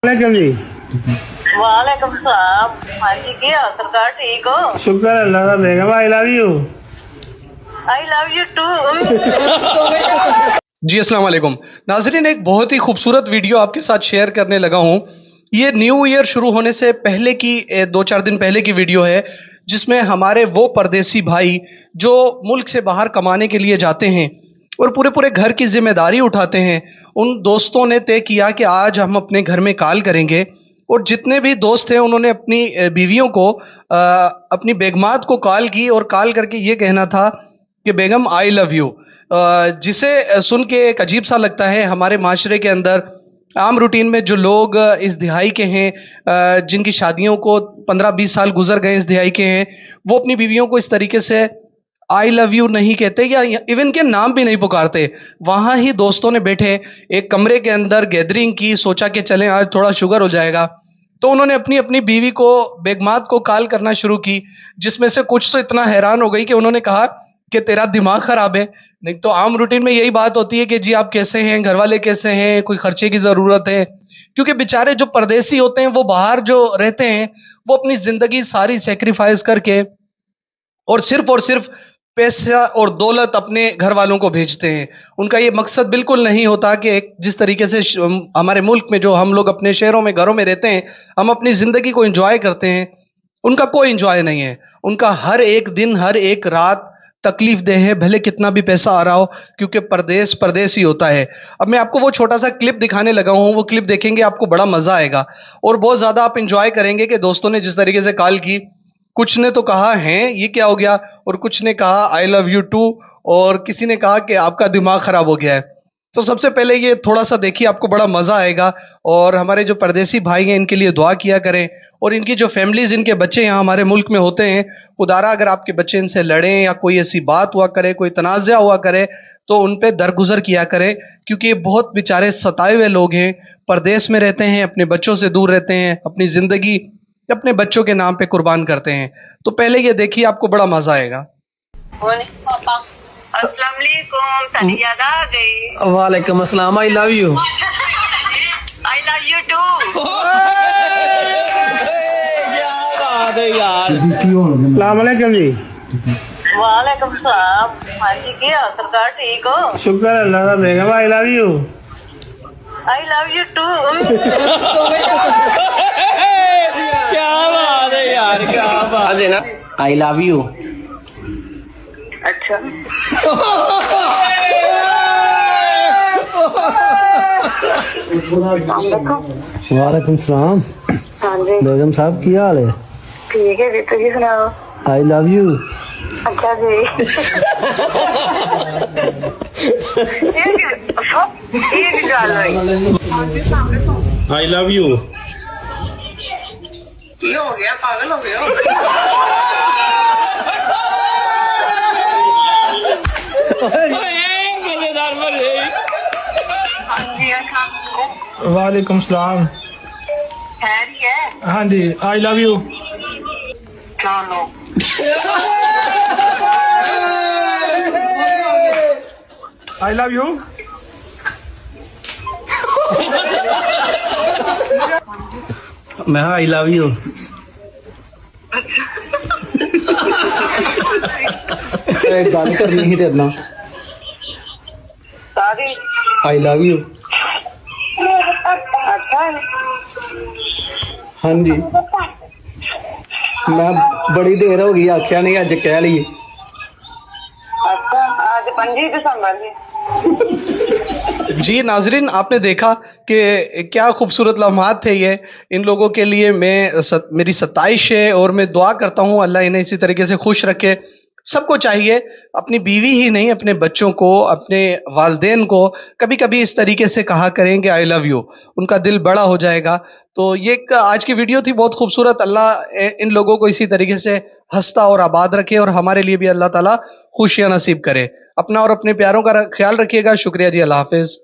वालेकुम जी। वालेकुम सलाम। हाँ जी, क्या हाल सरकार, ठीक हो? शुक्र अल्लाह का। बेगम I love you. I love you too. जी अस्सलाम वालेकुम नाजरीन, एक बहुत ही खूबसूरत वीडियो आपके साथ शेयर करने लगा हूँ। ये न्यू ईयर शुरू होने से पहले की 2-4 दिन पहले की वीडियो है, जिसमें हमारे वो परदेसी भाई जो मुल्क से बाहर कमाने के लिए जाते हैं और पूरे पूरे घर की जिम्मेदारी उठाते हैं, उन दोस्तों ने तय किया कि आज हम अपने घर में कॉल करेंगे। और जितने भी दोस्त थे उन्होंने अपनी बीवियों को अपनी बेगमात को कॉल की और कॉल करके ये कहना था कि बेगम आई लव यू, जिसे सुन के एक अजीब सा लगता है। हमारे माशरे के अंदर आम रूटीन में जो लोग इस दिहाई के हैं, जिनकी शादियों को 15-20 साल गुजर गए, इस दिहाई के हैं, वो अपनी बीवियों को इस तरीके से आई लव यू नहीं कहते या इवन के नाम भी नहीं पुकारते। वहाँ ही दोस्तों ने बैठे एक कमरे के अंदर गैदरिंग की, सोचा कि चलें आज थोड़ा शुगर हो जाएगा। तो उन्होंने अपनी अपनी बीवी को, बेगमात को कॉल करना शुरू की, जिसमें से कुछ तो इतना हैरान हो गई कि उन्होंने कहा कि तेरा दिमाग खराब है। नहीं तो आम रूटीन में यही बात होती है कि जी आप कैसे हैं, घर वाले कैसे हैं, कोई खर्चे की ज़रूरत है। क्योंकि बेचारे जो परदेसी होते हैं, वो बाहर जो रहते हैं, वो अपनी ज़िंदगी सारी सेक्रीफाइस करके और सिर्फ पैसा और दौलत अपने घर वालों को भेजते हैं। उनका ये मकसद बिल्कुल नहीं होता कि एक जिस तरीके से हमारे मुल्क में जो हम लोग अपने शहरों में, घरों में रहते हैं, हम अपनी ज़िंदगी को एंजॉय करते हैं, उनका कोई एंजॉय नहीं है। उनका हर एक दिन, हर एक रात तकलीफ देह है, भले कितना भी पैसा आ रहा हो, क्योंकि परदेश ही होता है। अब मैं आपको वो छोटा सा क्लिप दिखाने लगा हूँ, वो क्लिप देखेंगे आपको बड़ा मज़ा आएगा और बहुत ज़्यादा आप एंजॉय करेंगे कि दोस्तों ने जिस तरीके से कॉल की, कुछ ने तो कहा हैं ये क्या हो गया, और कुछ ने कहा आई लव यू टू, और किसी ने कहा कि आपका दिमाग ख़राब हो गया है। तो सबसे पहले ये थोड़ा सा देखिए, आपको बड़ा मज़ा आएगा। और हमारे जो परदेसी भाई हैं, इनके लिए दुआ किया करें, और इनकी जो फैमिलीज़, इनके बच्चे यहाँ हमारे मुल्क में होते हैं, खुदारा अगर आपके बच्चे इनसे लड़ें या कोई ऐसी बात हुआ करे, कोई तनाज़ा हुआ करे, तो उन पे दरगुजर किया करें, क्योंकि ये बहुत बेचारे सताए हुए लोग हैं, परदेश में रहते हैं, अपने बच्चों से दूर रहते हैं, अपनी ज़िंदगी अपने बच्चों के नाम पे कुर्बान करते हैं। तो पहले ये देखिए, आपको बड़ा मज़ा आएगा। अस्सलाम वालेकुम, ताली याद आ गई। वालेकुम अस्सलाम। I love you. I love you too. क्या बात है यार। अस्सलाम वालेकुम जी। वालेकुम सलाम। हाँ जी, क्या हाल सरकार, ठीक हो? शुक्र अल्लाह का। बेगम I love you. I love you too. क्या बात है यार, क्या बात है ना। I love you. अच्छा, वालेकुम सलाम। हाँ जी, बेगम साहब की हाल है? ठीक है जी, तुझे सुनाओ। आई लव यू। अच्छा जी। ये भी गाल हुई। आई लव यू। ये हो गया, पागल हो गया। मजेदार बने। वालेकुम सलाम। खैर है? हाँ जी, आई लव यू। चलो, आई लव यू। मैं आई लव यू। एक गल करनी ही तेरे नाल। सारी। आई लव यू। अच्छा है। हाँ जी, मैं बड़ी देर हो गई, आख्या नहीं अज कह ली। अच्छा, आज 25 दिसंबर है। जी नाजरीन, आपने देखा कि क्या खूबसूरत लम्हात थे ये इन लोगों के लिए। मेरी सताइश है और मैं दुआ करता हूँ अल्लाह इन्हें इसी तरीके से खुश रखे। सबको चाहिए अपनी बीवी ही नहीं, अपने बच्चों को, अपने वालदेन को कभी कभी इस तरीके से कहा करें कि आई लव यू, उनका दिल बड़ा हो जाएगा। तो ये एक आज की वीडियो थी बहुत खूबसूरत। अल्लाह इन लोगों को इसी तरीके से हंसता और आबाद रखे, और हमारे लिए भी अल्लाह ताला खुशियाँ नसीब करे। अपना और अपने प्यारों का ख्याल रखिएगा। शुक्रिया जी, अल्लाह हाफिज़।